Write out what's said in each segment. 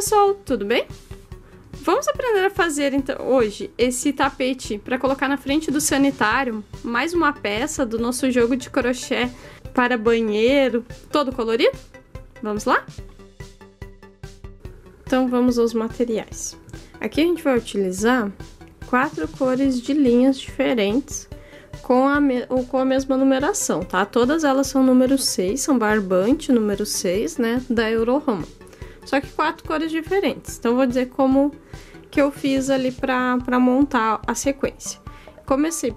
pessoal, tudo bem? Vamos aprender a fazer então hoje esse tapete para colocar na frente do sanitário, mais uma peça do nosso jogo de crochê para banheiro, todo colorido? Vamos lá? Então vamos aos materiais. Aqui a gente vai utilizar 4 cores de linhas diferentes com a mesma numeração, tá? Todas elas são número 6, são barbante número 6, né, da Euro-Roma. Só que 4 cores diferentes. Então vou dizer como que eu fiz ali para montar a sequência. Comecei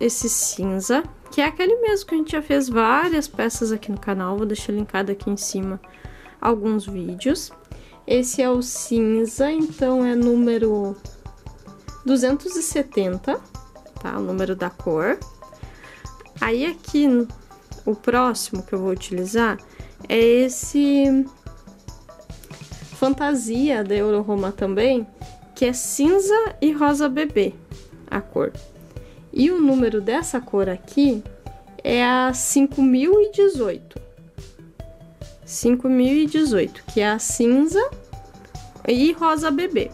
esse cinza, que é aquele mesmo que a gente já fez várias peças aqui no canal. Vou deixar linkado aqui em cima alguns vídeos. Esse é o cinza, então é número 270, tá? O número da cor. Aí aqui, o próximo que eu vou utilizar é esse Fantasia da Euro-Roma também, que é cinza e rosa bebê, a cor. E o número dessa cor aqui é a 5018. 5018, que é a cinza e rosa bebê.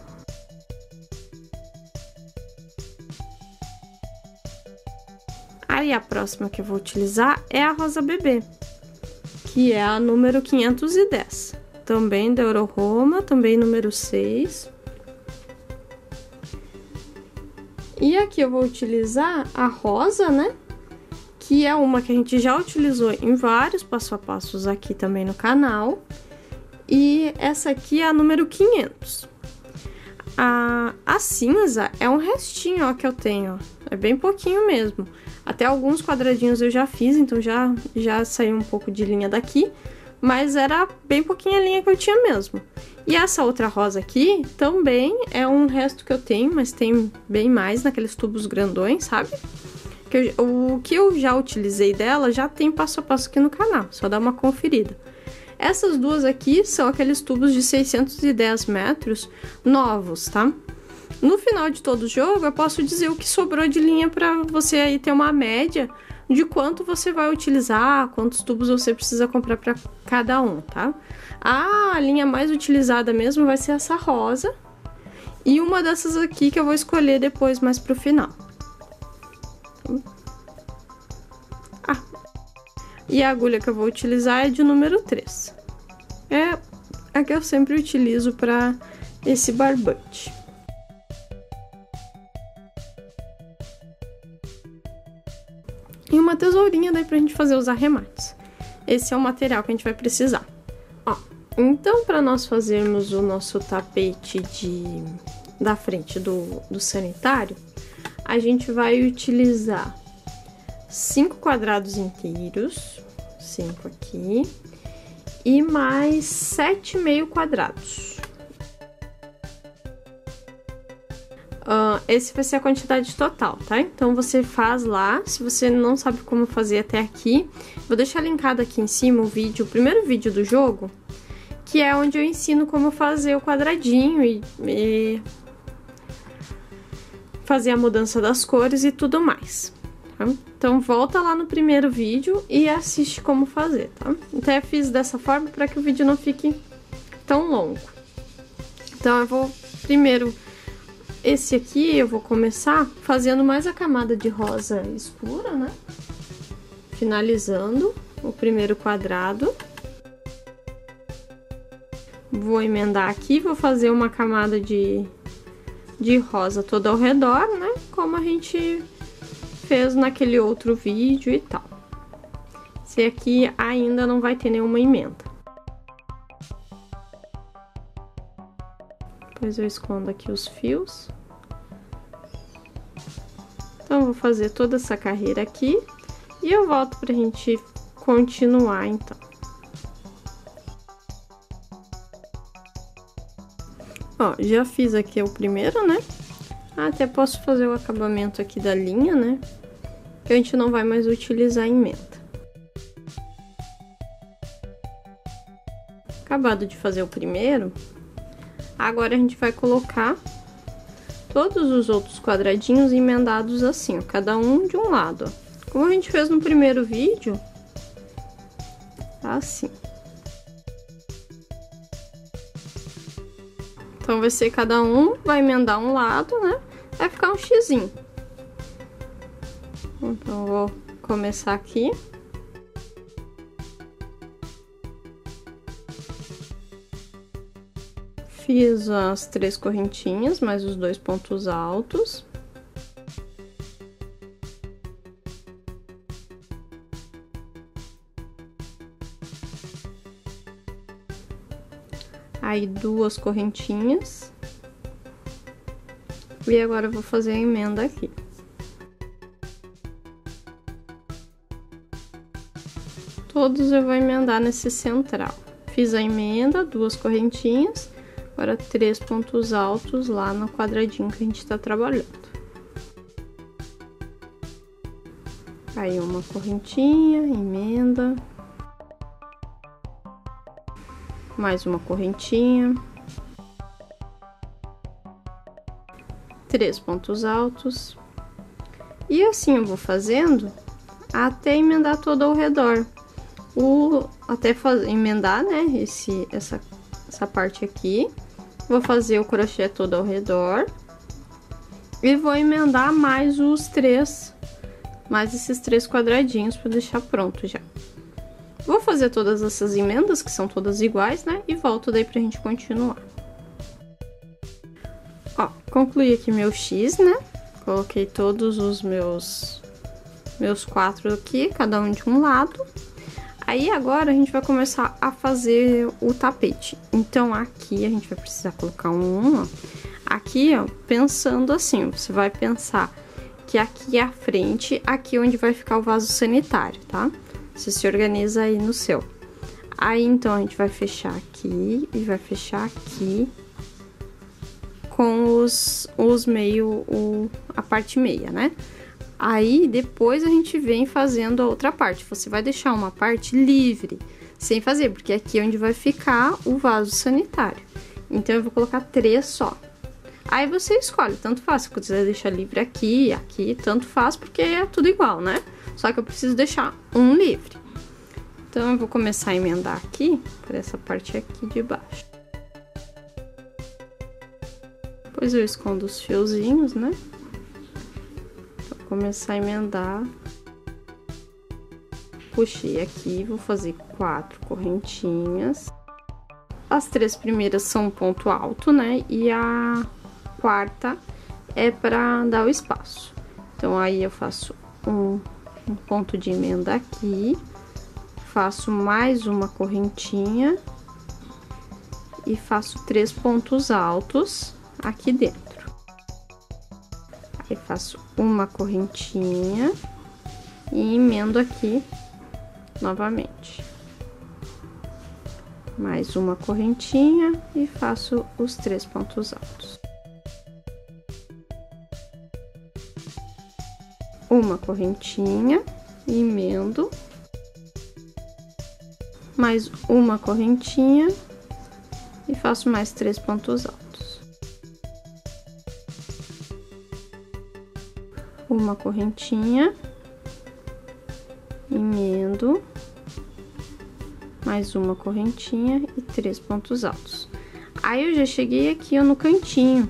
Aí a próxima que eu vou utilizar é a rosa bebê, que é a número 510. Também da Euro-Roma, também número 6. E aqui eu vou utilizar a rosa, né? Que é uma que a gente já utilizou em vários passo a passos aqui também no canal. E essa aqui é a número 500. A cinza é um restinho, ó, que eu tenho, ó. É bem pouquinho mesmo. Até alguns quadradinhos eu já fiz, então já saiu um pouco de linha daqui. Mas era bem pouquinha linha que eu tinha mesmo. E essa outra rosa aqui também é um resto que eu tenho, mas tem bem mais naqueles tubos grandões, sabe? O que eu já utilizei dela já tem passo a passo aqui no canal, só dá uma conferida. Essas duas aqui são aqueles tubos de 610 metros novos, tá? No final de todo o jogo eu posso dizer o que sobrou de linha para você aí ter uma média de quanto você vai utilizar, quantos tubos você precisa comprar para cada um, tá? A linha mais utilizada mesmo vai ser essa rosa e uma dessas aqui que eu vou escolher depois mais pro final. E a agulha que eu vou utilizar é de número 3. É a que eu sempre utilizo para esse barbante. E uma tesourinha daí pra gente fazer os arremates. Esse é o material que a gente vai precisar. Ó, então para nós fazermos o nosso tapete da frente do sanitário, a gente vai utilizar 5 quadrados inteiros, 5 aqui, e mais 7,5 quadrados. Esse vai ser a quantidade total, tá? Então você faz lá, se você não sabe como fazer até aqui, vou deixar linkado aqui em cima o primeiro vídeo do jogo, que é onde eu ensino como fazer o quadradinho e fazer a mudança das cores e tudo mais. Tá? Então volta lá no primeiro vídeo e assiste como fazer, tá? Até fiz dessa forma para que o vídeo não fique tão longo. Então eu vou primeiro... Esse aqui eu vou começar fazendo mais a camada de rosa escura, né? Finalizando o primeiro quadrado. Vou emendar aqui, vou fazer uma camada de rosa toda ao redor, né? Como a gente fez naquele outro vídeo e tal. Esse aqui ainda não vai ter nenhuma emenda. Depois eu escondo aqui os fios. Então, eu vou fazer toda essa carreira aqui e eu volto pra gente continuar, então. Ó, já fiz aqui o primeiro, né? Até posso fazer o acabamento aqui da linha, né? Que a gente não vai mais utilizar a emenda. Acabado de fazer o primeiro, agora a gente vai colocar todos os outros quadradinhos emendados assim, ó, cada um de um lado, ó. Como a gente fez no primeiro vídeo, assim. Então, vai ser cada um, vai emendar um lado, né? Vai ficar um xizinho. Então, vou começar aqui. Fiz as 3 correntinhas, mais os 2 pontos altos. Aí, 2 correntinhas. E agora eu vou fazer a emenda aqui. Todos eu vou emendar nesse central. Fiz a emenda, 2 correntinhas, agora 3 pontos altos lá no quadradinho que a gente tá trabalhando. Aí, uma correntinha, emenda. Mais uma correntinha. 3 pontos altos. E assim eu vou fazendo até emendar todo ao redor. Emendar, né, essa parte aqui. Vou fazer o crochê todo ao redor. E vou emendar mais esses 3 quadradinhos para deixar pronto já. Vou fazer todas essas emendas, que são todas iguais, né? E volto daí pra gente continuar. Ó, concluí aqui meu X, né? Coloquei todos os meus 4 aqui, cada um de um lado. Aí, agora, a gente vai começar a fazer o tapete. Então, aqui, a gente vai precisar colocar ó. Aqui, ó, pensando assim, você vai pensar que aqui é a frente, aqui onde vai ficar o vaso sanitário, tá? Você se organiza aí no seu. Aí, então, a gente vai fechar aqui e vai fechar aqui com a parte meia, né? Aí, depois a gente vem fazendo a outra parte. Você vai deixar uma parte livre, sem fazer, porque aqui é onde vai ficar o vaso sanitário. Então, eu vou colocar 3 só. Aí, você escolhe, tanto faz. Se quiser deixar livre aqui, tanto faz, porque é tudo igual, né? Só que eu preciso deixar um livre. Então, eu vou começar a emendar aqui, por essa parte aqui de baixo. Depois eu escondo os fiozinhos, né? Vou começar a emendar. Puxei aqui, vou fazer 4 correntinhas. As 3 primeiras são um ponto alto, né? E a quarta é para dar o espaço. Então, aí eu faço um ponto de emenda aqui, faço mais uma correntinha e faço 3 pontos altos aqui dentro. Aí, faço uma correntinha e emendo aqui novamente. Mais uma correntinha e faço os 3 pontos altos. Uma correntinha, emendo, mais uma correntinha e faço mais 3 pontos altos. Uma correntinha, emendo, mais uma correntinha e 3 pontos altos. Aí, eu já cheguei aqui, ó, no cantinho.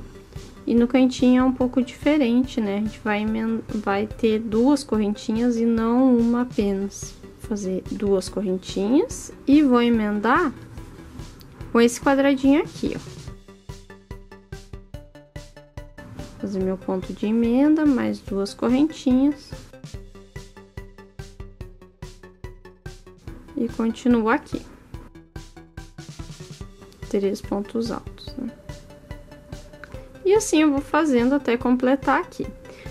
E no cantinho é um pouco diferente, né? A gente vai ter 2 correntinhas e não uma apenas. Vou fazer 2 correntinhas e vou emendar com esse quadradinho aqui, ó. Fazer meu ponto de emenda, mais 2 correntinhas. E continuo aqui. 3 pontos altos, né? E assim eu vou fazendo até completar aqui.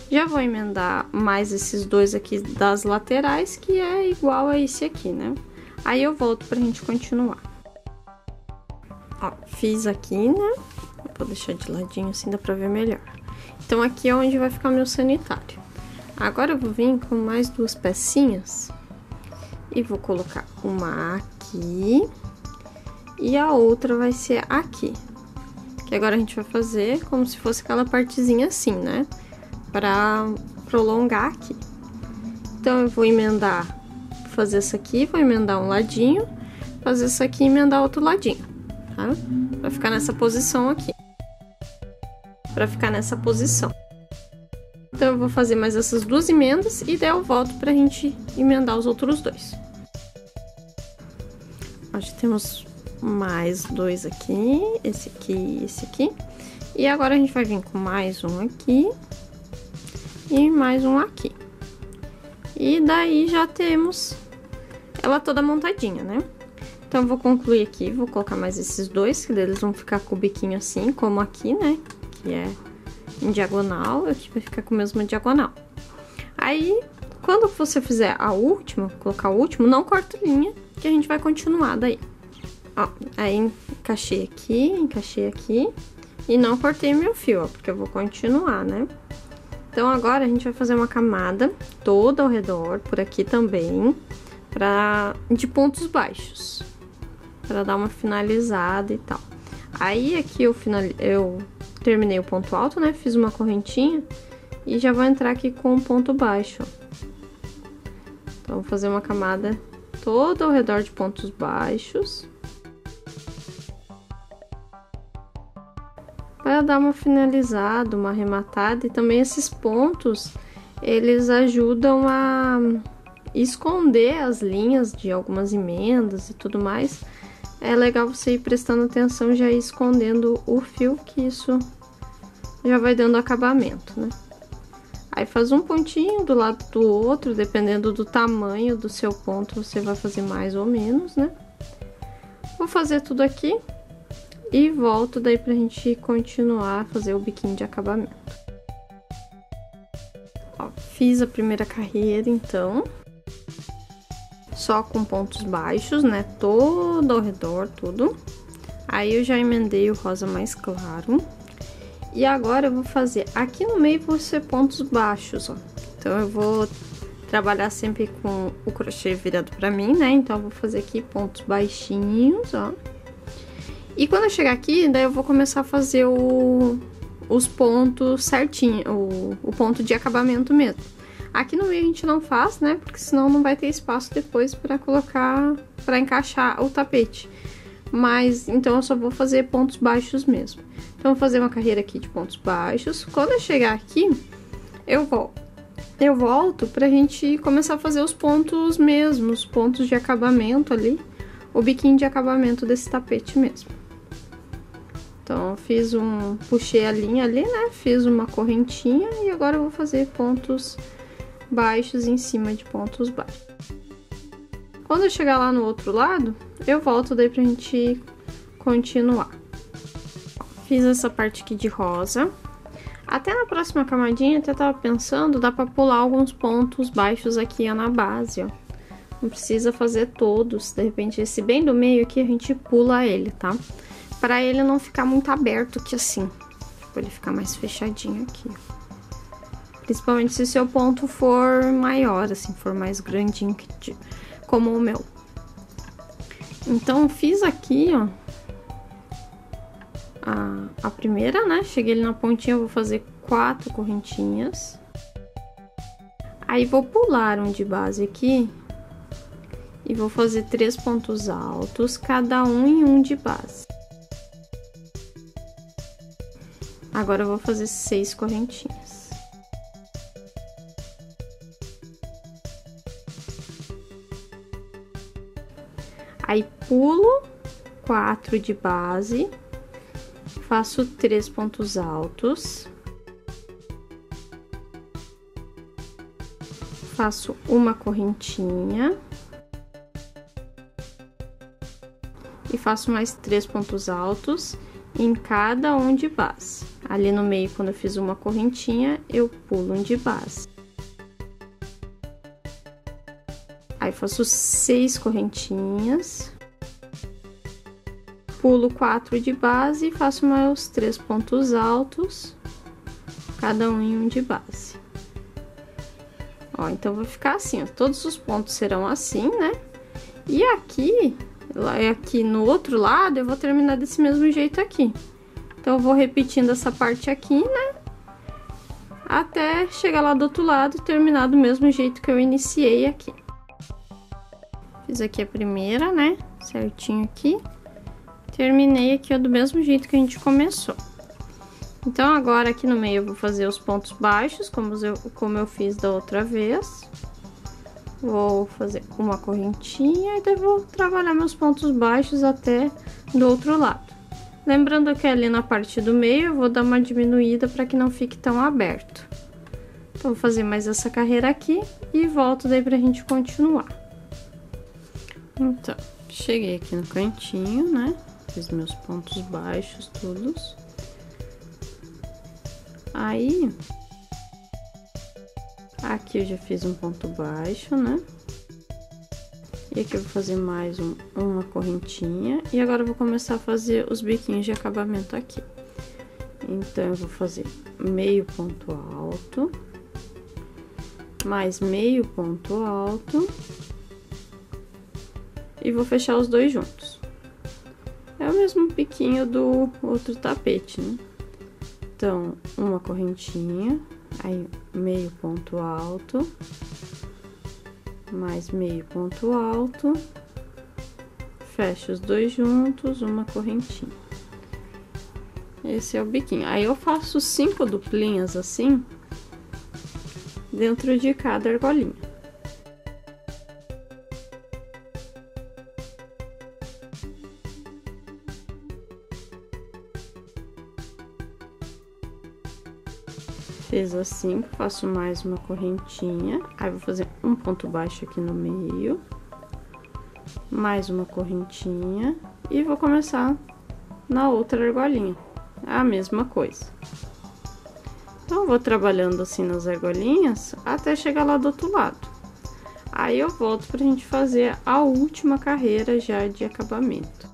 Já vou emendar mais esses 2 aqui das laterais, que é igual a esse aqui, né? Aí eu volto pra gente continuar. Ó, fiz aqui, né? Vou deixar de ladinho assim, dá pra ver melhor. Então, aqui é onde vai ficar meu sanitário. Agora eu vou vir com mais 2 pecinhas e vou colocar uma aqui e a outra vai ser aqui. Que agora a gente vai fazer como se fosse aquela partezinha assim, né? Pra prolongar aqui. Então, eu vou emendar, fazer essa aqui, vou emendar um ladinho, fazer isso aqui e emendar outro ladinho, tá? Vai ficar nessa posição aqui. para ficar nessa posição. Então eu vou fazer mais essas duas emendas e daí eu volto pra gente emendar os outros dois. Ó, já temos mais dois aqui, esse aqui e esse aqui. E agora a gente vai vir com mais um aqui e mais um aqui. E daí já temos ela toda montadinha, né? Então eu vou concluir aqui, vou colocar mais esses dois, que eles vão ficar com o biquinho assim, como aqui, né? Que é em diagonal, aqui vai ficar com a mesma diagonal. Aí, quando você fizer a última, colocar o último, não corta linha, que a gente vai continuar daí. Ó, aí encaixei aqui e não cortei meu fio, ó, porque eu vou continuar, né? Então agora a gente vai fazer uma camada toda ao redor, por aqui também, de pontos baixos, para dar uma finalizada e tal. Aí aqui eu terminei o ponto alto, né? Fiz uma correntinha e já vou entrar aqui com um ponto baixo, ó. Então vou fazer uma camada toda ao redor de pontos baixos, para dar uma finalizada, uma arrematada. E também esses pontos, eles ajudam a esconder as linhas de algumas emendas e tudo mais. É legal você ir prestando atenção, já ir escondendo o fio, que isso já vai dando acabamento, né? Aí faz um pontinho do lado do outro, dependendo do tamanho do seu ponto, você vai fazer mais ou menos, né? Vou fazer tudo aqui e volto daí pra gente continuar a fazer o biquinho de acabamento. Ó, fiz a primeira carreira, então, só com pontos baixos, né? Todo ao redor, tudo. Aí eu já emendei o rosa mais claro. E agora eu vou fazer aqui no meio, vão ser pontos baixos, ó. Então eu vou trabalhar sempre com o crochê virado pra mim, né? Então eu vou fazer aqui pontos baixinhos, ó. E quando eu chegar aqui, daí eu vou começar a fazer os pontos certinho, o ponto de acabamento mesmo. Aqui no meio a gente não faz, né? Porque senão não vai ter espaço depois pra colocar, pra encaixar o tapete. Mas, então eu só vou fazer pontos baixos mesmo. Então, vou fazer uma carreira aqui de pontos baixos. Quando eu chegar aqui, eu volto pra gente começar a fazer os pontos mesmos, pontos de acabamento ali, o biquinho de acabamento desse tapete mesmo. Então, puxei a linha ali, né? Fiz uma correntinha e agora eu vou fazer pontos baixos em cima de pontos baixos. Quando eu chegar lá no outro lado, eu volto daí pra gente continuar. Fiz essa parte aqui de rosa. Até na próxima camadinha, até tava pensando, dá pra pular alguns pontos baixos aqui na base, ó. Não precisa fazer todos, de repente esse bem do meio aqui a gente pula ele, tá? Pra ele não ficar muito aberto aqui assim, pra ele ficar mais fechadinho aqui. Principalmente se seu ponto for maior, assim, for mais grandinho, como o meu. Então, fiz aqui, ó, a primeira, né? Cheguei ali na pontinha, eu vou fazer 4 correntinhas. Aí, vou pular um de base aqui e vou fazer 3 pontos altos, cada um em um de base. Agora, eu vou fazer 6 correntinhas. Aí, pulo 4 de base, faço 3 pontos altos, faço uma correntinha e faço mais 3 pontos altos em cada um de base. Ali no meio, quando eu fiz uma correntinha, eu pulo um de base. Aí, faço 6 correntinhas, pulo 4 de base e faço meus 3 pontos altos, cada um em um de base. Ó, então, vai ficar assim, ó, todos os pontos serão assim, né? E aqui no outro lado, eu vou terminar desse mesmo jeito aqui. Então, eu vou repetindo essa parte aqui, né? Até chegar lá do outro lado e terminar do mesmo jeito que eu iniciei aqui. Fiz aqui a primeira, né? Certinho aqui. Terminei aqui, ó, do mesmo jeito que a gente começou. Então, agora aqui no meio eu vou fazer os pontos baixos, como eu fiz da outra vez. Vou fazer uma correntinha e daí vou trabalhar meus pontos baixos até do outro lado. Lembrando que ali na parte do meio eu vou dar uma diminuída para que não fique tão aberto. Então, vou fazer mais essa carreira aqui e volto daí pra gente continuar. Então, cheguei aqui no cantinho, né? Fiz meus pontos baixos todos. Aí, aqui eu já fiz um ponto baixo, né? E aqui eu vou fazer mais uma correntinha. E agora eu vou começar a fazer os biquinhos de acabamento aqui. Então, eu vou fazer meio ponto alto, mais meio ponto alto, e vou fechar os dois juntos. É o mesmo biquinho do outro tapete, né? Então, uma correntinha, aí meio ponto alto, mais meio ponto alto, fecho os dois juntos, uma correntinha. Esse é o biquinho. Aí eu faço 5 duplinhas assim, dentro de cada argolinha. Fiz assim, faço mais uma correntinha, aí vou fazer um ponto baixo aqui no meio, mais uma correntinha e vou começar na outra argolinha, a mesma coisa. Então, eu vou trabalhando assim nas argolinhas até chegar lá do outro lado. Aí eu volto pra gente fazer a última carreira já de acabamento.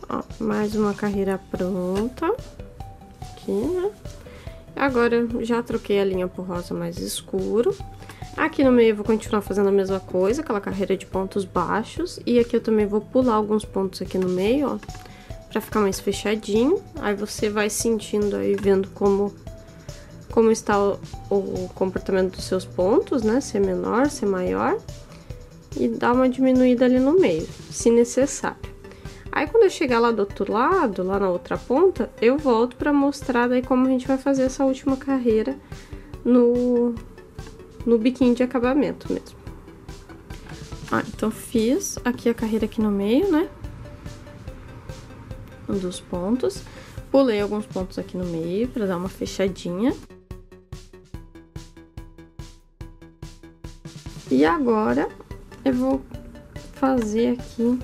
Ó, mais uma carreira pronta, aqui, né? Agora, eu já troquei a linha por rosa mais escuro. Aqui no meio eu vou continuar fazendo a mesma coisa, aquela carreira de pontos baixos. E aqui eu também vou pular alguns pontos aqui no meio, ó, pra ficar mais fechadinho. Aí você vai sentindo aí, vendo como está o comportamento dos seus pontos, né? Se é menor, se é maior. E dá uma diminuída ali no meio, se necessário. Aí, quando eu chegar lá do outro lado, lá na outra ponta, eu volto pra mostrar daí como a gente vai fazer essa última carreira no biquinho de acabamento mesmo. Então, fiz aqui a carreira aqui no meio, né? Um dos pontos. Pulei alguns pontos aqui no meio pra dar uma fechadinha. E agora, eu vou fazer aqui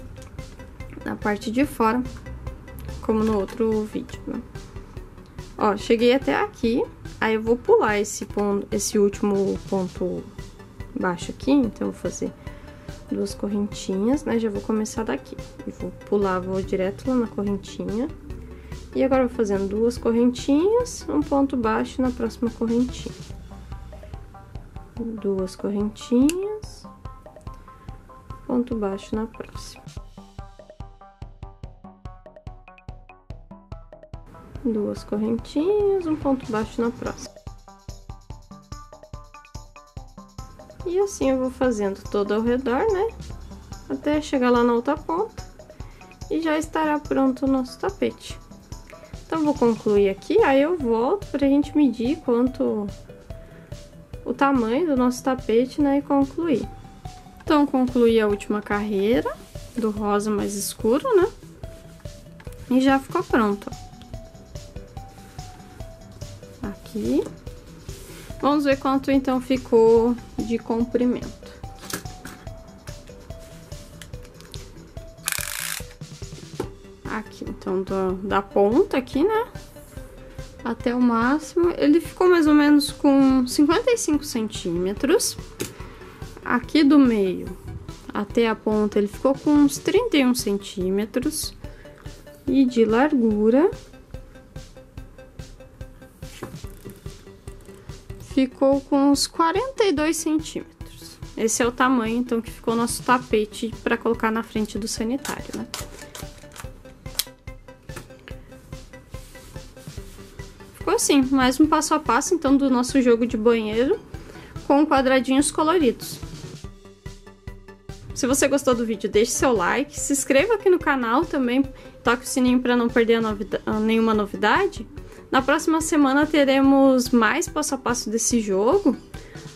na parte de fora, como no outro vídeo, né? Ó, cheguei até aqui, aí eu vou pular esse último ponto baixo aqui, então eu vou fazer 2 correntinhas, né? Já vou começar daqui. E vou pular, vou direto lá na correntinha. E agora eu vou fazendo 2 correntinhas, um ponto baixo na próxima correntinha. 2 correntinhas, ponto baixo na próxima. 2 correntinhas, um ponto baixo na próxima. E assim eu vou fazendo todo ao redor, né? Até chegar lá na outra ponta. E já estará pronto o nosso tapete. Então, vou concluir aqui, aí eu volto pra gente medir quanto o tamanho do nosso tapete, né? E concluir. Então, concluí a última carreira do rosa mais escuro, né? E já ficou pronto, ó. Aqui. Vamos ver quanto então ficou de comprimento. Aqui, então, da ponta aqui, né? Até o máximo, ele ficou mais ou menos com 55 centímetros. Aqui do meio até a ponta, ele ficou com uns 31 centímetros. E de largura, ficou com uns 42 centímetros. Esse é o tamanho, então, que ficou o nosso tapete para colocar na frente do sanitário, né? Ficou assim, mais um passo a passo, então, do nosso jogo de banheiro com quadradinhos coloridos. Se você gostou do vídeo, deixe seu like, se inscreva aqui no canal também, toque o sininho para não perder nenhuma novidade. Na próxima semana teremos mais passo a passo desse jogo.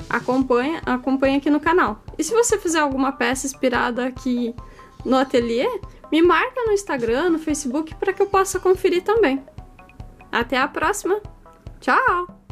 Acompanha aqui no canal. E se você fizer alguma peça inspirada aqui no ateliê, me marca no Instagram, no Facebook, para que eu possa conferir também. Até a próxima. Tchau!